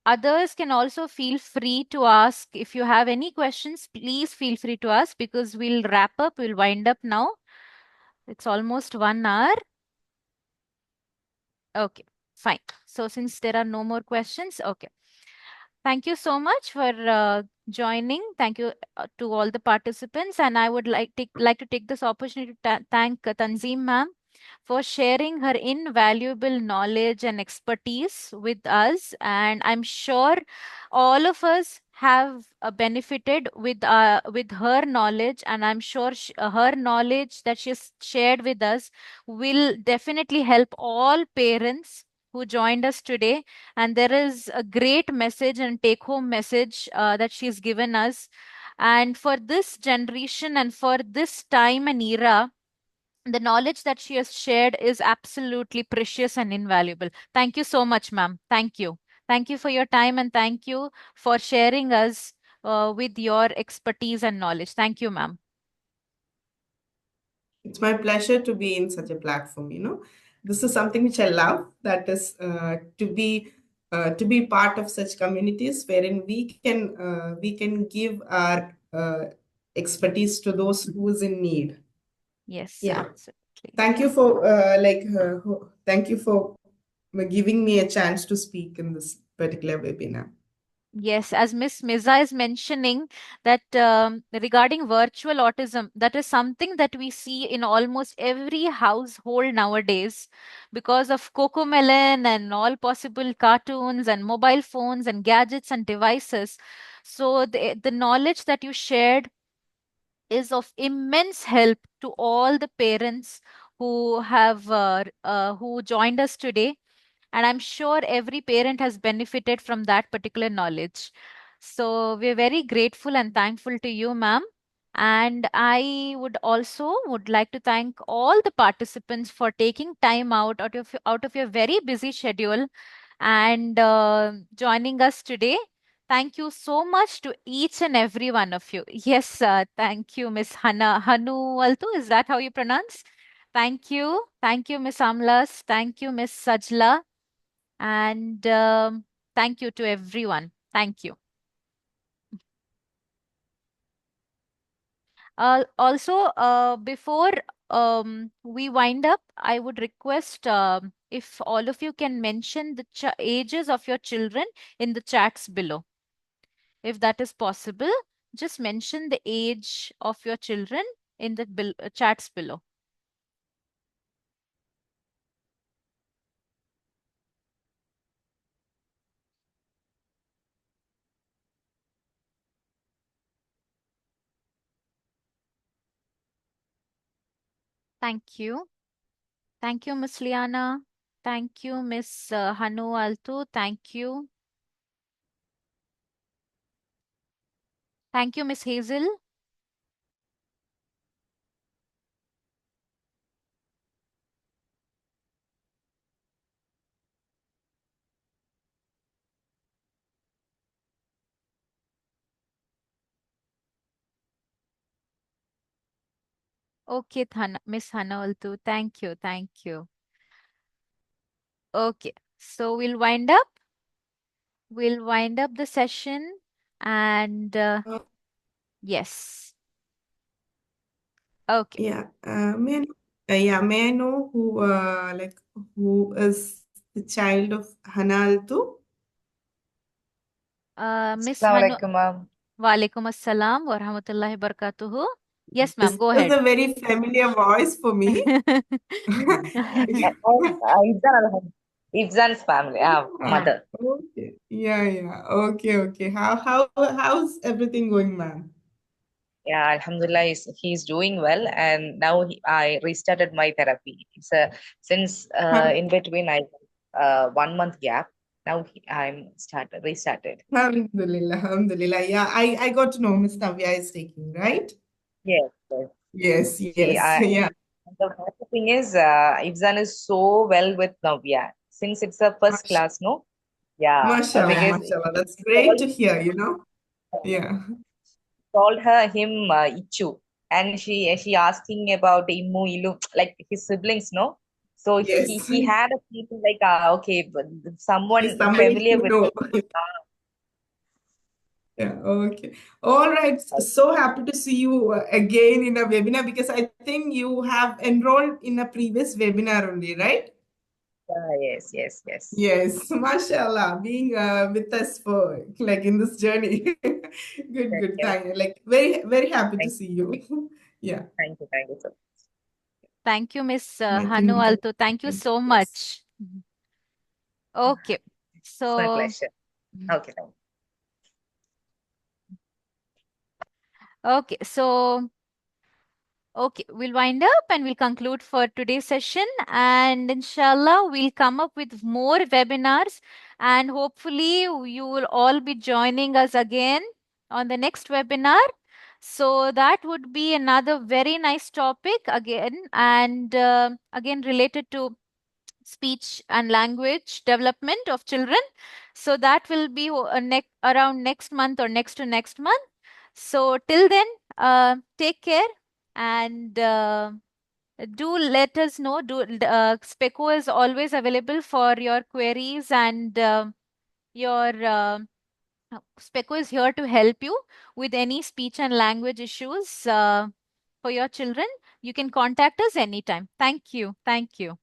others can also feel free to ask. If you have any questions, please feel free to ask, because we'll wrap up, we'll wind up now. It's almost 1 hour. Okay, fine. So since there are no more questions, okay. Thank you so much for joining. Thank you to all the participants. And I would like to take this opportunity to thank Tanzeem ma'am for sharing her invaluable knowledge and expertise with us. And I'm sure all of us have benefited with her knowledge. And I'm sure her knowledge that she's shared with us will definitely help all parents who joined us today. And there is a great message and take home message that she's given us. And for this generation and for this time and era, the knowledge that she has shared is absolutely precious and invaluable. Thank you so much, ma'am. Thank you. Thank you for your time, and thank you for sharing us with your expertise and knowledge. Thank you, ma'am. It's my pleasure to be in such a platform, you know. This is something which I love, that is to be part of such communities wherein we can give our expertise to those who is in need. Yes, Yeah. absolutely. Thank you for giving me a chance to speak in this particular webinar. Yes, as Miss Miza is mentioning that regarding virtual autism, that is something that we see in almost every household nowadays because of Cocomelon and all possible cartoons and mobile phones and gadgets and devices. So the knowledge that you shared is of immense help to all the parents who joined us today. And I'm sure every parent has benefited from that particular knowledge. So we're very grateful and thankful to you, ma'am. And I would also would like to thank all the participants for taking time out of your very busy schedule and joining us today. Thank you so much to each and every one of you. Yes, thank you, Miss Hanu Altu. Is that how you pronounce? Thank you. Thank you, Miss Amlas. Thank you, Miss Sajla. And thank you to everyone. Thank you. Also, before we wind up, I would request if all of you can mention the ages of your children in the chats below. If that is possible, just mention the age of your children in the chats below. Thank you. Thank you, Miss Liana. Thank you, Miss Hanu Altu. Thank you. Thank you, Miss Hazel. Okay, Miss Hanu Altu. Thank you. Thank you. Okay. So we'll wind up. We'll wind up the session and yes. Okay. Yeah. May I know who is the child of Hanaltu? Miss Hanu. Assalamualaikum, ma'am. Walaikum assalam wa rahmatullahi barakatuhu. Yes, ma'am. This Go is ahead. a very familiar voice for me. Ibzan's family, mother. Okay. Yeah. Okay. How's everything going, ma'am? Yeah, Alhamdulillah, he's doing well, and now I restarted my therapy. Since in between I 1 month gap. Now I'm restarted. Alhamdulillah. Yeah, I got to know Miss Navya is taking, right? Yes, yes. Yes. Yeah. The happy thing is, Ibzan is so well with Navya since it's a first class, no? Yeah, because he Mashallah. That's great called, to hear, Yeah. called him Ichu, and she asking about Immu Ilu, like his siblings, no? So Yes. he had a feeling like okay, but He's someone somebody familiar to with. know. Yeah, okay. All right. So happy to see you again in a webinar because I think you have enrolled in a previous webinar only, right? Yes. Yes, mashallah, being with us for like in this journey. Good. Yes. Thank you. Like very happy to Thank, see you. Yeah, thank you, sir. Thank you, Miss I Hanu think we can. Alto. Thank you so Yes. much. Okay. It's my So, pleasure. Okay, thank you. okay. So, okay, we'll wind up and we'll conclude for today's session. And inshallah, we'll come up with more webinars. And hopefully, you will all be joining us again on the next webinar. So, that would be another very nice topic again, and again related to speech and language development of children. So, that will be around next month or next to next month. So, till then, take care and do let us know. Speco is always available for your queries and your Speco is here to help you with any speech and language issues for your children. You can contact us anytime. Thank you. Thank you.